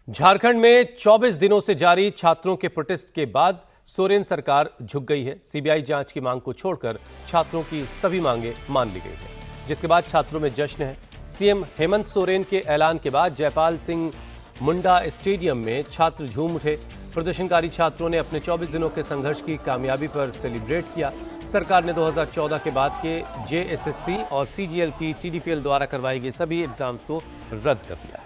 झारखंड में 24 दिनों से जारी छात्रों के प्रोटेस्ट के बाद सोरेन सरकार झुक गई है। सीबीआई जांच की मांग को छोड़कर छात्रों की सभी मांगे मान ली गई है, जिसके बाद छात्रों में जश्न है। सीएम हेमंत सोरेन के ऐलान के बाद जयपाल सिंह मुंडा स्टेडियम में छात्र झूम उठे। प्रदर्शनकारी छात्रों ने अपने 24 दिनों के संघर्ष की कामयाबी पर सेलिब्रेट किया। सरकार ने 2014 के बाद के जेएसएससी और सीजीएल की टीडीपीएल द्वारा करवाई गई सभी एग्जाम्स को रद्द कर दिया है।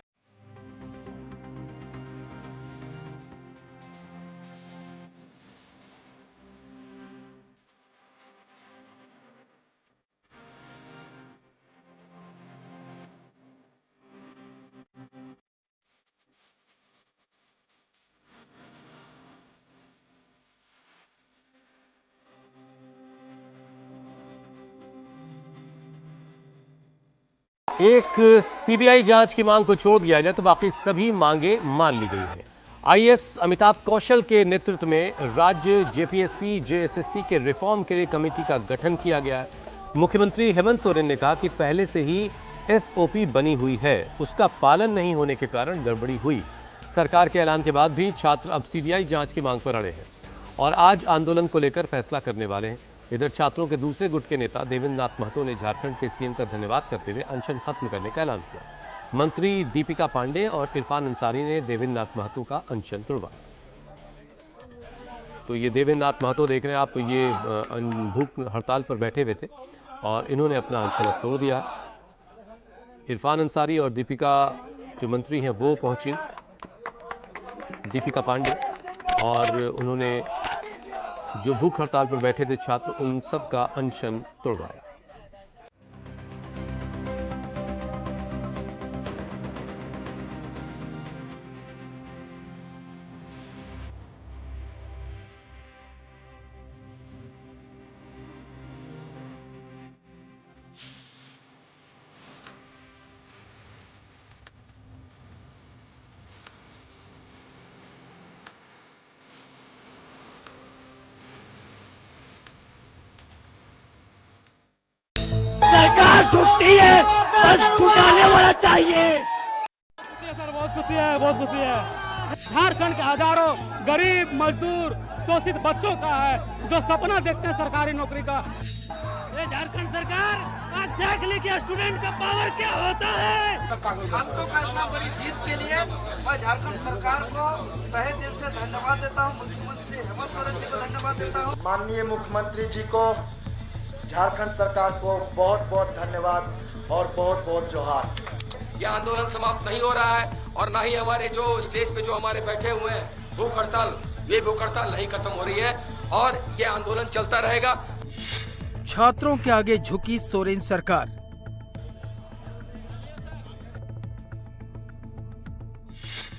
एक सीबीआई जांच की मांग को छोड़ दिया जाए तो बाकी सभी मांगे मान ली गई हैं। आईएएस अमिताभ कौशल के नेतृत्व में राज्य जेपीएससी जेएसएससी के रिफॉर्म के लिए कमेटी का गठन किया गया है। मुख्यमंत्री हेमंत सोरेन ने कहा कि पहले से ही एसओपी बनी हुई है, उसका पालन नहीं होने के कारण गड़बड़ी हुई। सरकार के ऐलान के बाद भी छात्र अब सीबीआई जांच की मांग पर अड़े हैं और आज आंदोलन को लेकर फैसला करने वाले हैं। इधर छात्रों के दूसरे गुट के नेता देवेंद्र नाथ महतो ने झारखंड के सीएम का धन्यवाद करते हुए अनशन खत्म करने का ऐलान किया। मंत्री दीपिका पांडे और इरफान अंसारी ने देवेंद्र नाथ महतो का अनशन तोड़वाया। तो ये देवेंद्र नाथ महतो देख रहे हैं आप, ये भूख हड़ताल पर बैठे हुए थे और इन्होंने अपना अनशन तोड़ दिया। इरफान अंसारी और दीपिका जो मंत्री हैं वो पहुंची, दीपिका पांडे, और उन्होंने जो भूख हड़ताल पर बैठे थे छात्र, उन सब का अनशन तोड़वाया। सरकार झुकती है, बस झुकाने वाला चाहिए। सर बहुत खुशी है, बहुत खुशी है। झारखंड के हजारों गरीब मजदूर शोषित बच्चों का है जो सपना देखते हैं सरकारी नौकरी का। ये झारखंड सरकार आज देख ली कि स्टूडेंट का पावर क्या होता है। छात्रों का इतना बड़ी जीत के लिए मैं झारखंड सरकार को तहे दिल से धन्यवाद देता हूँ। मुख्यमंत्री हेमंत सोरेन जी को धन्यवाद देता हूँ। माननीय मुख्यमंत्री जी को, झारखंड सरकार को बहुत बहुत धन्यवाद और बहुत बहुत जोहार। यह आंदोलन समाप्त नहीं हो रहा है और न ही हमारे जो स्टेज पे जो हमारे बैठे हुए हैं भूख हड़ताल, ये भूख हड़ताल नहीं खत्म हो रही है और ये आंदोलन चलता रहेगा। छात्रों के आगे झुकी सोरेन सरकार।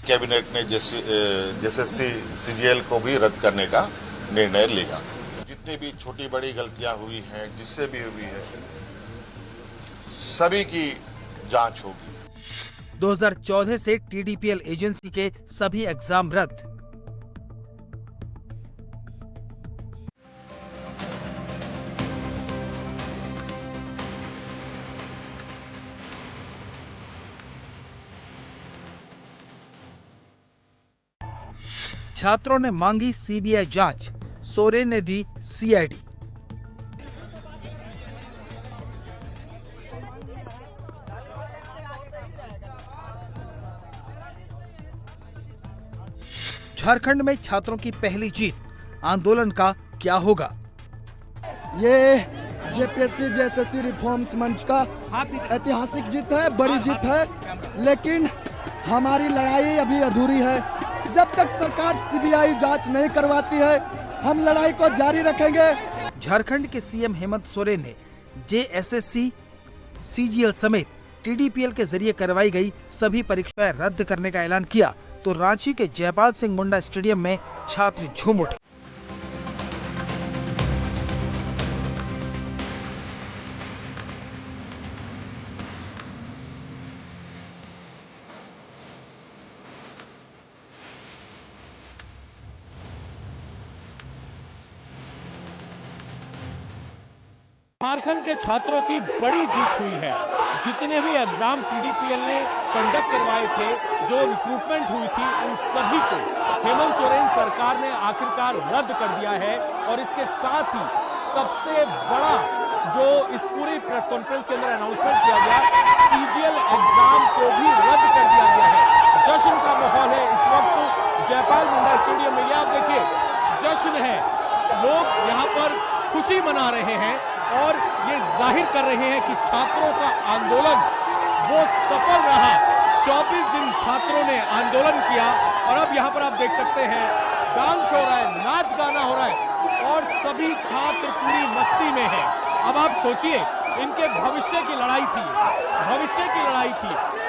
कैबिनेट ने जेएसएससी सीजीएल को भी रद्द करने का निर्णय लिया। जितनी भी छोटी बड़ी गलतियां हुई हैं, जिससे भी हुई है, सभी की जांच होगी। 2014 से टीडीपीएल एजेंसी के सभी एग्जाम रद्द। छात्रों ने मांगी सीबीआई जांच, सोरेन ने दी सीआईडी। झारखंड में छात्रों की पहली जीत, आंदोलन का क्या होगा? ये जेपीएससी जेएसएससी रिफॉर्म्स मंच का ऐतिहासिक जीत है, बड़ी जीत है, लेकिन हमारी लड़ाई अभी अधूरी है। जब तक सरकार सीबीआई जांच नहीं करवाती है, हम लड़ाई को जारी रखेंगे। झारखंड के सीएम हेमंत सोरेन ने जेएसएससी, सीजीएल समेत टीडीपीएल के जरिए करवाई गई सभी परीक्षाएं रद्द करने का ऐलान किया तो रांची के जयपाल सिंह मुंडा स्टेडियम में छात्र झूम उठे। झारखंड के छात्रों की बड़ी जीत हुई है। जितने भी एग्जाम टीडीपीएल ने कंडक्ट करवाए थे, जो रिक्रूटमेंट हुई थी, उन सभी को हेमंत सोरेन सरकार ने आखिरकार रद्द कर दिया है। और इसके साथ ही सबसे बड़ा जो इस पूरी प्रेस कॉन्फ्रेंस के अंदर अनाउंसमेंट किया गया, सीजीएल एग्जाम को भी रद्द कर दिया गया है। जश्न का माहौल है इस वक्त जयपाल मुंडा स्टेडियम में। आप देखिए, जश्न है, लोग यहाँ पर खुशी मना रहे हैं और ये जाहिर कर रहे हैं कि छात्रों का आंदोलन वो सफल रहा। 24 दिन छात्रों ने आंदोलन किया और अब यहाँ पर आप देख सकते हैं डांस हो रहा है, नाच गाना हो रहा है और सभी छात्र पूरी मस्ती में हैं। अब आप सोचिए, इनके भविष्य की लड़ाई थी,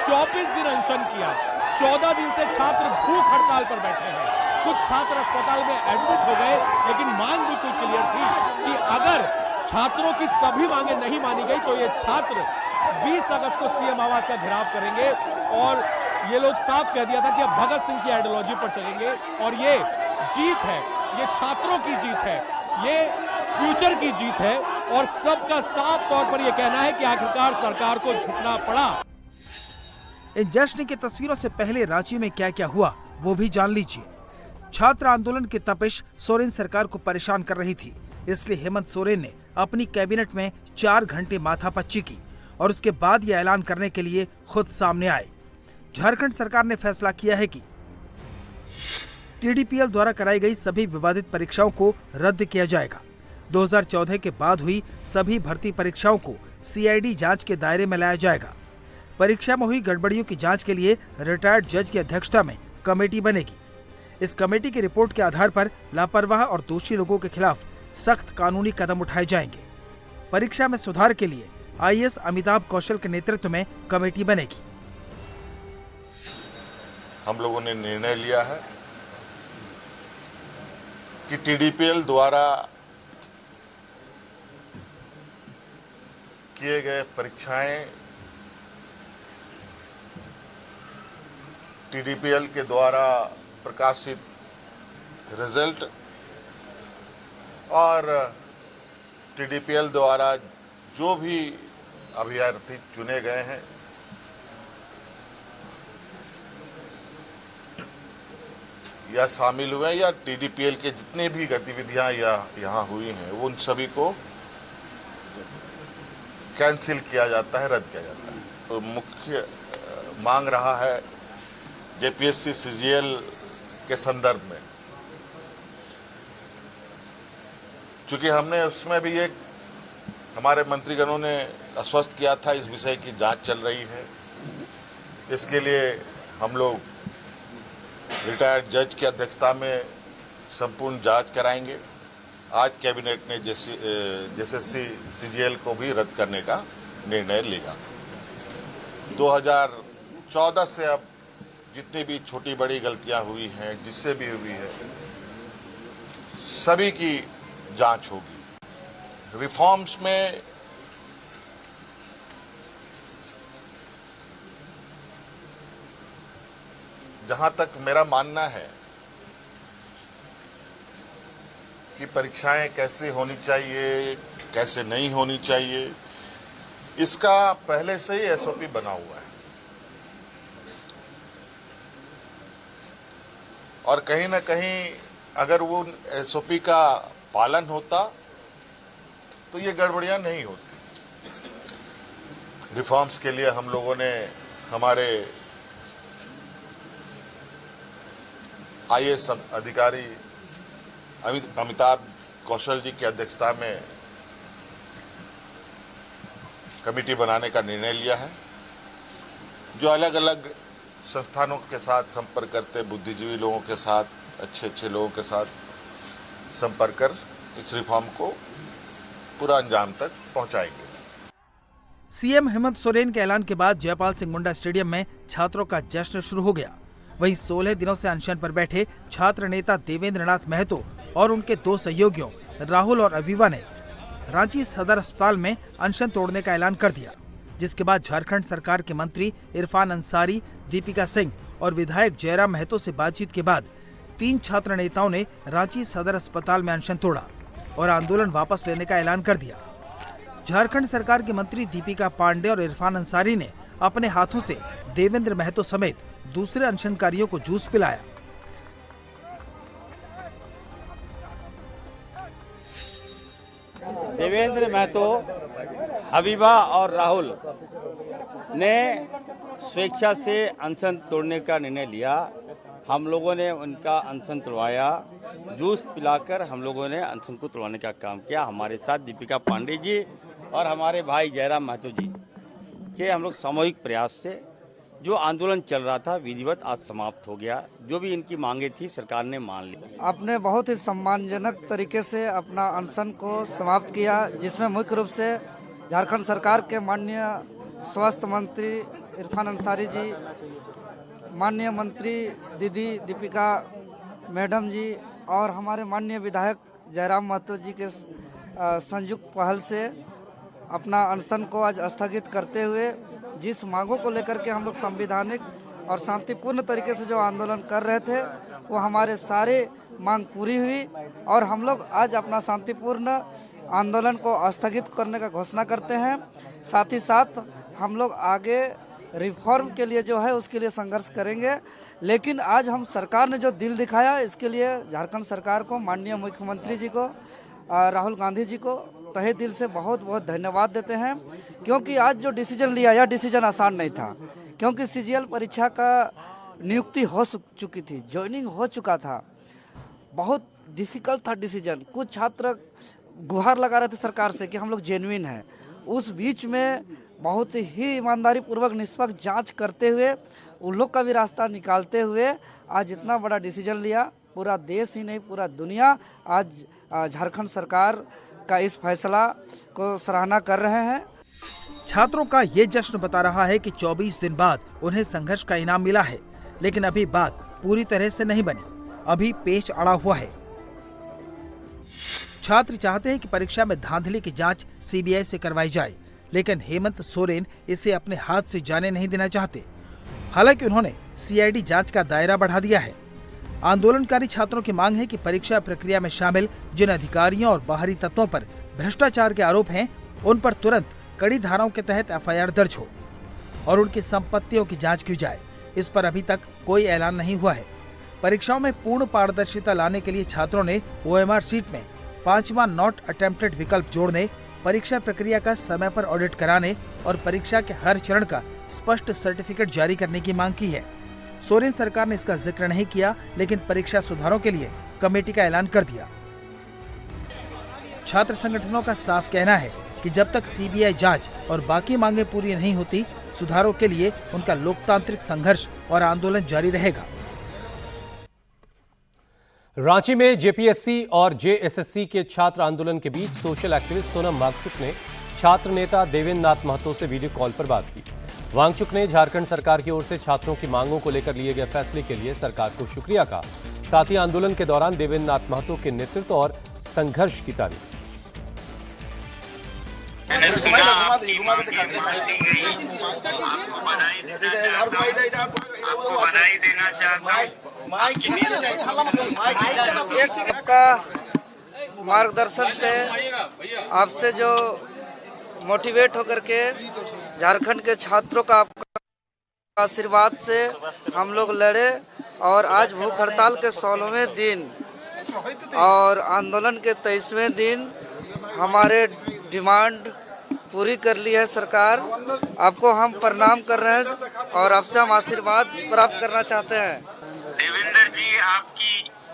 24 दिन अनशन किया, 14 दिन से छात्र भूख हड़ताल पर बैठे हैं। कुछ छात्र अस्पताल में एडमिट हो गए, लेकिन मांग बिल्कुल क्लियर थी कि अगर छात्रों की सभी मांगे नहीं मानी गई तो ये छात्र 20 अगस्त को सीएम आवास का घेराव करेंगे। और ये लोग साफ कह दिया था कि अब भगत सिंह की आइडियोलॉजी पर चलेंगे। और ये जीत है, ये छात्रों की जीत है, ये फ्यूचर की जीत है और सबका साफ तौर पर यह कहना है कि आखिरकार सरकार को झुकना पड़ा। इन जश्न की तस्वीरों से पहले रांची में क्या क्या हुआ वो भी जान लीजिए। छात्र आंदोलन की तपिश सोरेन सरकार को परेशान कर रही थी, इसलिए हेमंत सोरेन ने अपनी कैबिनेट में 4 घंटे माथापच्ची की और उसके बाद यह ऐलान करने के लिए खुद सामने आए। झारखंड सरकार ने फैसला किया है कि टीडीपीएल द्वारा कराई गई सभी विवादित परीक्षाओं को रद्द किया जाएगा। 2014 के बाद हुई सभी भर्ती परीक्षाओं को सीआईडी जांच के दायरे में लाया जाएगा। परीक्षा में हुई गड़बड़ियों की जांच के लिए रिटायर्ड जज की अध्यक्षता में कमेटी बनेगी। इस कमेटी की रिपोर्ट के आधार पर लापरवाह और दोषी लोगों के खिलाफ सख्त कानूनी कदम उठाए जाएंगे। परीक्षा में सुधार के लिए आईएएस अमिताभ कौशल के नेतृत्व में कमेटी बनेगी। हम लोगों ने निर्णय लिया है कि टीडीपीएल द्वारा किए गए परीक्षाएं टीडीपीएल के द्वारा प्रकाशित रिजल्ट और टीडीपीएल द्वारा जो भी अभ्यर्थी चुने गए हैं या शामिल हुए या टीडीपीएल के जितने भी गतिविधियां यहाँ हुई हैं उन सभी को कैंसिल किया जाता है, रद्द किया जाता है। तो मुख्य मांग रहा है जेपीएससी सीजीएल के संदर्भ में, चूंकि हमने उसमें भी एक हमारे मंत्रीगणों ने आश्वस्त किया था इस विषय की जांच चल रही है। इसके लिए हम लोग रिटायर्ड जज की अध्यक्षता में संपूर्ण जांच कराएंगे। आज कैबिनेट ने जेएसएससी सीजीएल को भी रद्द करने का निर्णय लिया। 2014 से अब जितनी भी छोटी बड़ी गलतियां हुई हैं, जिससे भी हुई है, सभी की जांच होगी। रिफॉर्म्स में जहां तक मेरा मानना है कि परीक्षाएं कैसे होनी चाहिए, कैसे नहीं होनी चाहिए, इसका पहले से ही एसओपी बना हुआ है और कहीं ना कहीं अगर वो एसओपी का पालन होता तो ये गड़बड़ियां नहीं होती। रिफॉर्म्स के लिए हम लोगों ने हमारे आईएएस अधिकारी अमिताभ कौशल जी की अध्यक्षता में कमेटी बनाने का निर्णय लिया है, जो अलग अलग संस्थानों के साथ संपर्क करते, बुद्धिजीवी लोगों के साथ, अच्छे लोगों के साथ संपर्क कर इस रिफॉर्म को पूरा अंजाम तक पहुंचाएंगे। सीएम हेमंत सोरेन के ऐलान के बाद जयपाल सिंह मुंडा स्टेडियम में छात्रों का जश्न शुरू हो गया। वहीं 16 दिनों से अनशन पर बैठे छात्र नेता देवेंद्र नाथ महतो और उनके 2 सहयोगियों राहुल और अवीवा ने रांची सदर अस्पताल में अनशन तोड़ने का ऐलान कर दिया, जिसके बाद झारखंड सरकार के मंत्री इरफान अंसारी, दीपिका सिंह और विधायक जयराम महतो से बातचीत के बाद 3 छात्र नेताओं ने रांची सदर अस्पताल में अनशन तोड़ा और आंदोलन वापस लेने का ऐलान कर दिया। झारखंड सरकार के मंत्री दीपिका पांडे और इरफान अंसारी ने अपने हाथों से देवेंद्र महतो समेत दूसरे अनशनकारियों को जूस पिलाया। देवेंद्र महतो, हबीबा और राहुल ने स्वेच्छा से अनशन तोड़ने का निर्णय लिया। हम लोगों ने उनका अनशन तोड़वाया, जूस पिलाकर हम लोगों ने अनशन को तोड़वाने का काम किया। हमारे साथ दीपिका पांडे जी और हमारे भाई जयराम महतो जी के हम लोग सामूहिक प्रयास से जो आंदोलन चल रहा था विधिवत आज समाप्त हो गया। जो भी इनकी मांगे थी सरकार ने मान ली। आपने बहुत ही सम्मानजनक तरीके से अपना अनशन को समाप्त किया, जिसमें मुख्य रूप से झारखंड सरकार के माननीय स्वास्थ्य मंत्री इरफान अंसारी जी, माननीय मंत्री दीदी दीपिका मैडम जी और हमारे माननीय विधायक जयराम महतो जी के संयुक्त पहल से अपना अनशन को आज स्थगित करते हुए जिस मांगों को लेकर के हम लोग संवैधानिक और शांतिपूर्ण तरीके से जो आंदोलन कर रहे थे वो हमारे सारे मांग पूरी हुई और हम लोग आज अपना शांतिपूर्ण आंदोलन को स्थगित करने का घोषणा करते हैं। साथ ही साथ हम लोग आगे रिफॉर्म के लिए जो है उसके लिए संघर्ष करेंगे। लेकिन आज हम सरकार ने जो दिल दिखाया इसके लिए झारखंड सरकार को, माननीय मुख्यमंत्री जी को, राहुल गांधी जी को तहे दिल से बहुत बहुत धन्यवाद देते हैं, क्योंकि आज जो डिसीजन लिया यह डिसीजन आसान नहीं था, क्योंकि सीजीएल परीक्षा का नियुक्ति हो चुकी थी, ज्वाइनिंग हो चुका था, बहुत डिफिकल्ट था डिसीजन। कुछ छात्र गुहार लगा रहे थे सरकार से कि हम लोग जेन्युइन हैं। उस बीच में बहुत ही ईमानदारी पूर्वक निष्पक्ष जांच करते हुए उन लोग का भी रास्ता निकालते हुए आज इतना बड़ा डिसीजन लिया। पूरा देश ही नहीं पूरा दुनिया आज झारखंड सरकार का इस फैसला को सराहना कर रहे हैं। छात्रों का ये जश्न बता रहा है कि 24 दिन बाद उन्हें संघर्ष का इनाम मिला है, लेकिन अभी बात पूरी तरह से नहीं बनी, अभी पेच अड़ा हुआ है। छात्र चाहते हैं कि परीक्षा में धांधली की जांच सीबीआई से करवाई जाए, लेकिन हेमंत सोरेन इसे अपने हाथ से जाने नहीं देना चाहते। हालांकि उन्होंने सीआईडी जांच का दायरा बढ़ा दिया है। आंदोलनकारी छात्रों की मांग है कि परीक्षा प्रक्रिया में शामिल जिन अधिकारियों और बाहरी तत्वों पर भ्रष्टाचार के आरोप हैं, उन पर तुरंत कड़ी धाराओं के तहत एफआईआर दर्ज हो और उनकी संपत्तियों की जांच की जाए। इस पर अभी तक कोई ऐलान नहीं हुआ है। परीक्षाओं में पूर्ण पारदर्शिता लाने के लिए छात्रों ने ओएमआर शीट में 5वां नॉट अटेम्प्टेड विकल्प जोड़ने, परीक्षा प्रक्रिया का समय पर ऑडिट कराने और परीक्षा के हर चरण का स्पष्ट सर्टिफिकेट जारी करने की मांग की है। सोरेन सरकार ने इसका जिक्र नहीं किया, लेकिन परीक्षा सुधारों के लिए कमेटी का ऐलान कर दिया। छात्र संगठनों का साफ कहना है कि जब तक सीबीआई जांच और बाकी मांगे पूरी नहीं होती, सुधारों के लिए उनका लोकतांत्रिक संघर्ष और आंदोलन जारी रहेगा। रांची में जेपीएससी और जेएसएससी के छात्र आंदोलन के बीच सोशल एक्टिविस्ट सोनम वांगचुक ने छात्र नेता देवेंद्र नाथ महतो से वीडियो कॉल पर बात की। वांगचुक ने झारखंड सरकार की ओर से छात्रों की मांगों को लेकर लिए गए फैसले के लिए सरकार को शुक्रिया कहा। साथ ही आंदोलन के दौरान देवेंद्र नाथ महतो के नेतृत्व और संघर्ष की तारीफ की। बधाई देना चाहता हूं। आपका मार्गदर्शन से, आपसे जो मोटिवेट होकर के झारखंड के छात्रों का आपका आशीर्वाद से हम लोग लड़े और आज भूख हड़ताल के 16वें दिन और आंदोलन के 23वें दिन हमारे डिमांड पूरी कर ली है सरकार। आपको हम प्रणाम कर रहे हैं और आपसे हम आशीर्वाद प्राप्त करना चाहते हैं। देवेंद्र जी, आपकी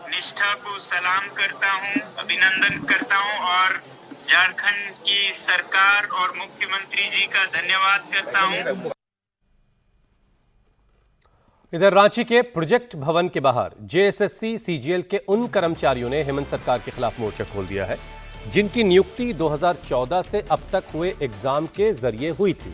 निष्ठा को सलाम करता हूं, अभिनंदन करता हूं और झारखंड की सरकार और मुख्यमंत्री जी का धन्यवाद करता हूं। इधर रांची के प्रोजेक्ट भवन के बाहर जेएसएससी सीजीएल के उन कर्मचारियों ने हेमंत सरकार के खिलाफ मोर्चा खोल दिया है जिनकी नियुक्ति 2014 से अब तक हुए एग्जाम के जरिए हुई थी।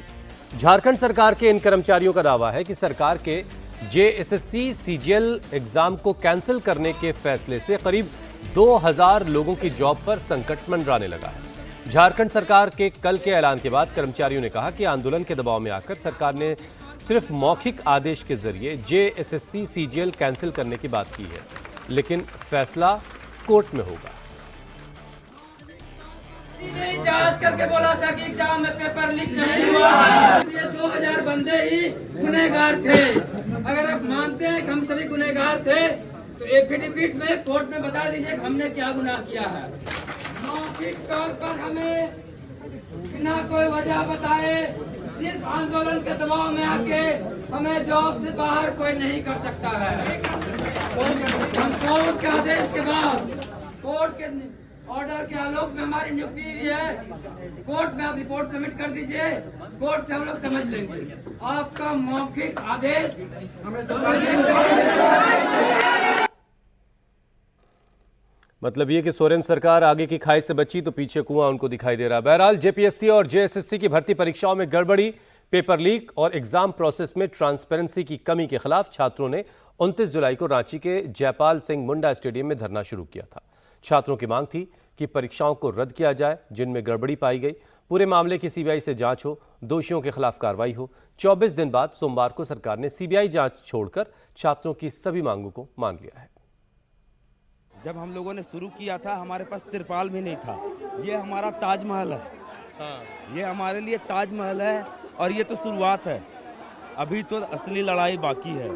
झारखंड सरकार के इन कर्मचारियों का दावा है कि सरकार के जेएसएससी सीजीएल एग्जाम को कैंसिल करने के फैसले से करीब 2000 लोगों की जॉब पर संकट मंडराने लगा है। झारखंड सरकार के कल के ऐलान के बाद कर्मचारियों ने कहा कि आंदोलन के दबाव में आकर सरकार ने सिर्फ मौखिक आदेश के जरिए जेएसएससी सीजीएल कैंसिल करने की बात की है, लेकिन फैसला कोर्ट में होगा। याद करके बोला था कि एग्जाम में पेपर लीक नहीं हुआ है। ये 2000 बंदे ही गुनहगार थे। अगर आप मानते हैं कि हम सभी गुनहगार थे तो एफिडेविट में कोर्ट में बता दीजिए कि हमने क्या गुनाह किया है। मौखिक तौर पर हमें बिना कोई वजह बताए सिर्फ आंदोलन के दबाव में आके हमें जॉब से बाहर कोई नहीं कर सकता है। हम कोर्ट के आदेश के बाद, कोर्ट के ऑर्डर के आलोक में हमारी नियुक्ति हुई है। कोर्ट में आप रिपोर्ट सबमिट कर दीजिए, कोर्ट से हम लोग समझ लेंगे। आपका मौखिक आदेश मतलब ये कि सोरेन सरकार आगे की खाई से बची तो पीछे कुआं उनको दिखाई दे रहा है। बहरहाल जेपीएससी और जेएसएससी की भर्ती परीक्षाओं में गड़बड़ी, पेपर लीक और एग्जाम प्रोसेस में ट्रांसपेरेंसी की कमी के खिलाफ छात्रों ने 29 जुलाई को रांची के जयपाल सिंह मुंडा स्टेडियम में धरना शुरू किया था। छात्रों की मांग थी कि परीक्षाओं को रद्द किया जाए जिनमें गड़बड़ी पाई गई, पूरे मामले की सीबीआई से जांच हो, दोषियों के खिलाफ कार्रवाई हो। 24 दिन बाद सोमवार को सरकार ने सीबीआई जांच छोड़कर छात्रों की सभी मांगों को मान लिया है। जब हम लोगों ने शुरू किया था हमारे पास तिरपाल भी नहीं था। ये हमारा ताजमहल है। ये हमारे लिए ताजमहल है और ये तो शुरुआत है, अभी तो असली लड़ाई बाकी है।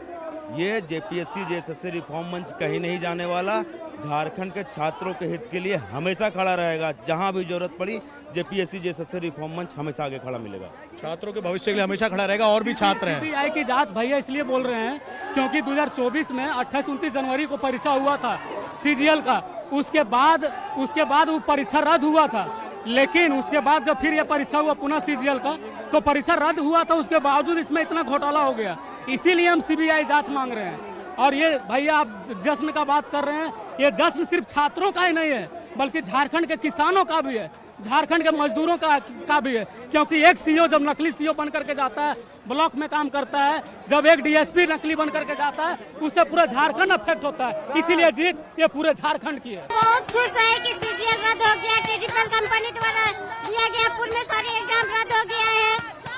ये जेपीएससी जेएसएससी रिफॉर्म मंच कहीं नहीं जाने वाला। झारखंड के छात्रों के हित के लिए हमेशा खड़ा रहेगा। जहां भी जरूरत पड़ी जेपीएससी जेएसएससी रिफॉर्म मंच हमेशा आगे खड़ा मिलेगा। छात्रों के भविष्य के लिए हमेशा खड़ा रहेगा। और भी छात्र हैं। सीबीआई की जांच भैया इसलिए बोल रहे हैं क्योंकि 2024 में 28-29 जनवरी को परीक्षा हुआ था सीजीएल का। उसके बाद वो परीक्षा रद्द हुआ था। लेकिन उसके बाद जब फिर यह परीक्षा हुआ पुनः सीजीएल का, तो परीक्षा रद्द हुआ था। उसके बावजूद इसमें इतना घोटाला हो गया। इसीलिए हम सीबीआई जांच मांग रहे हैं। और ये भैया आप जश्न का बात कर रहे हैं, ये जश्न सिर्फ छात्रों का ही नहीं है बल्कि झारखंड के किसानों का भी है, झारखंड के मजदूरों का भी है। क्योंकि एक सीओ जब नकली सीओ बन करके जाता है, ब्लॉक में काम करता है, जब एक डीएसपी नकली बन करके जाता है, उससे पूरा झारखंड अफेक्ट होता है। इसीलिए जीत ये पूरे झारखंड की है। बहुत खुश है कि सीजीएल रद्द हो गया, टेक्निकल कंपनी द्वारा लिया गया पूर्ण में सारे एग्जाम रद्द हो गया है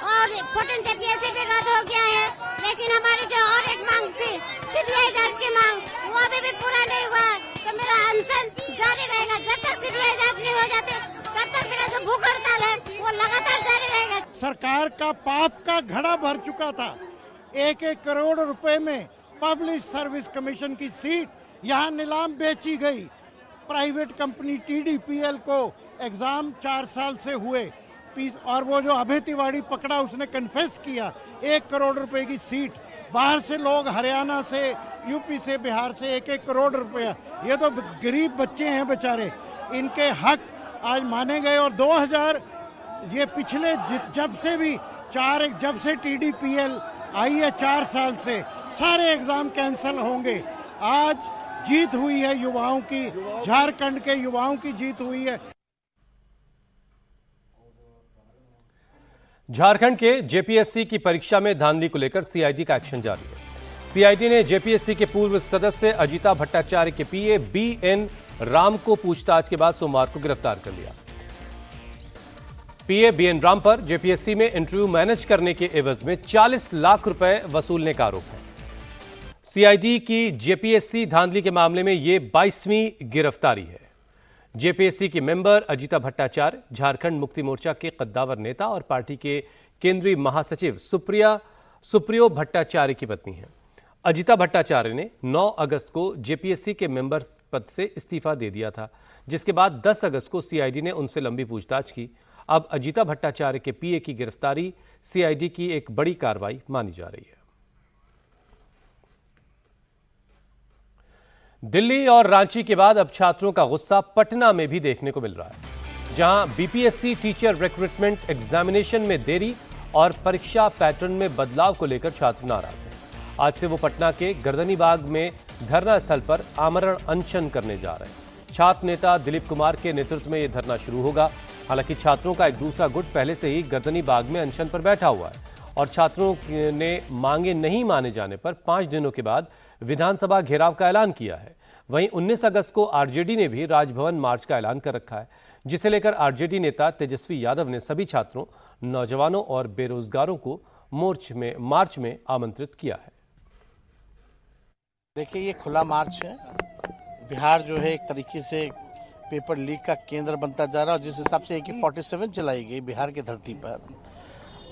और पोटेंशियल जेपीएससी भी रद्द हो गया है। लेकिन हमारी जो और एक मांग थी सीबीआई जांच की मांग, वो अभी भी पूरा नहीं हुआ। तो मेरा अनशन जारी रहेगा जब तक सीबीआई जांच नहीं हो जाती, तब तक मेरा जो भूख हड़ताल है वो लगातार जारी रहेगा। सरकार का पाप का घड़ा भर चुका था। 1-1 करोड़ रुपए में पब्लिक सर्विस कमीशन की सीट यहाँ नीलाम बेची गई। प्राइवेट कंपनी टीडीपीएल को एग्जाम 4 साल से हुए और वो जो अभय तिवारी पकड़ा उसने कन्फेस किया 1 करोड़ रुपए की सीट। बाहर से लोग हरियाणा से, यूपी से, बिहार से 1-1 करोड़ रुपया। ये तो गरीब बच्चे हैं बेचारे, इनके हक आज माने गए। और 2000 ये पिछले जब से टीडीपीएल आई है 4 साल से सारे एग्जाम कैंसिल होंगे। आज जीत हुई है युवाओं की, झारखंड के युवाओं की जीत हुई है। झारखंड के जेपीएससी की परीक्षा में धांधली को लेकर सीआईडी का एक्शन जारी है। सीआईडी ने जेपीएससी के पूर्व सदस्य अजिता भट्टाचार्य के पीए बीएन राम को पूछताछ के बाद सोमवार को गिरफ्तार कर लिया। पीए बीएन राम पर जेपीएससी में इंटरव्यू मैनेज करने के एवज में 40 लाख रुपए वसूलने का आरोप है। सीआईडी की जेपीएससी धांधली के मामले में यह 22वीं गिरफ्तारी है। जेपीएससी की मेंबर अजिता भट्टाचार्य झारखंड मुक्ति मोर्चा के कद्दावर नेता और पार्टी के केंद्रीय महासचिव सुप्रियो भट्टाचार्य की पत्नी हैं। अजिता भट्टाचार्य ने 9 अगस्त को जेपीएससी के मेंबर पद से इस्तीफा दे दिया था, जिसके बाद 10 अगस्त को सीआईडी ने उनसे लंबी पूछताछ की। अब अजिता भट्टाचार्य के पीए की गिरफ्तारी सीआईडी की एक बड़ी कार्रवाई मानी जा रही है। दिल्ली और रांची के बाद अब छात्रों का गुस्सा पटना में भी देखने को मिल रहा है, जहां बीपीएससी टीचर रिक्रूटमेंट एग्जामिनेशन में देरी और परीक्षा पैटर्न में बदलाव को लेकर छात्र नाराज हैं। आज से वो पटना के गर्दनी बाग में धरना स्थल पर आमरण अनशन करने जा रहे हैं। छात्र नेता दिलीप कुमार के नेतृत्व में यह धरना शुरू होगा। हालांकि छात्रों का एक दूसरा गुट पहले से ही गर्दनी बाग में अनशन पर बैठा हुआ है और छात्रों ने मांगे नहीं माने जाने पर 5 दिनों के बाद विधानसभा घेराव का ऐलान किया है। वहीं 19 अगस्त को आरजेडी ने भी राजभवन मार्च का ऐलान कर रखा है, जिसे लेकर आरजेडी नेता तेजस्वी यादव ने सभी छात्रों, नौजवानों और बेरोजगारों को मार्च में आमंत्रित किया है। देखिए, ये खुला मार्च है। बिहार जो है एक तरीके से पेपर लीक का केंद्र बनता जा रहा है। और जिस हिसाब से AK-47 चलाई गई बिहार की धरती पर,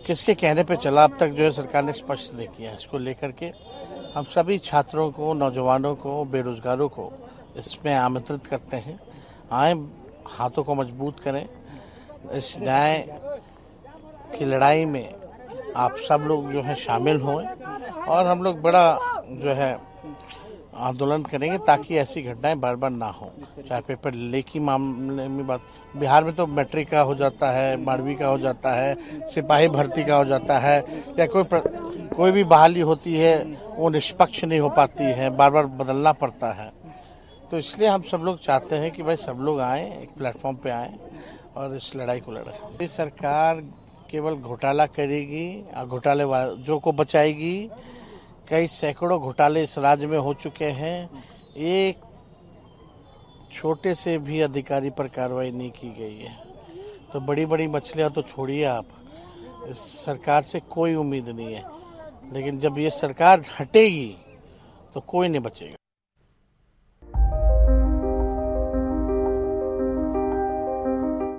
किसके कहने पे चला अब तक जो है सरकार ने स्पष्ट नहीं किया। इसको लेकर के हम सभी छात्रों को, नौजवानों को, बेरोजगारों को इसमें आमंत्रित करते हैं, आए, हाथों को मजबूत करें। इस न्याय की लड़ाई में आप सब लोग जो है शामिल हों और हम लोग बड़ा जो है आंदोलन करेंगे ताकि ऐसी घटनाएं बार बार ना हो। चाहे पेपर लीक की मामले में बात, बिहार में तो मैट्रिक का हो जाता है, 12वीं का हो जाता है, सिपाही भर्ती का हो जाता है, या कोई भी बहाली होती है वो निष्पक्ष नहीं हो पाती है, बार बार बदलना पड़ता है। तो इसलिए हम सब लोग चाहते हैं कि भाई सब लोग आएँ, एक प्लेटफॉर्म पे आएँ और इस लड़ाई को लड़ें। ये सरकार केवल घोटाला करेगी और घोटाले को बचाएगी। कई सैकड़ों घोटाले इस राज्य में हो चुके हैं, एक छोटे से भी अधिकारी पर कार्रवाई नहीं की गई है। तो बड़ी बड़ी मछलियां तो छोड़िए आप, इस सरकार से कोई उम्मीद नहीं है। लेकिन जब ये सरकार हटेगी तो कोई नहीं बचेगा।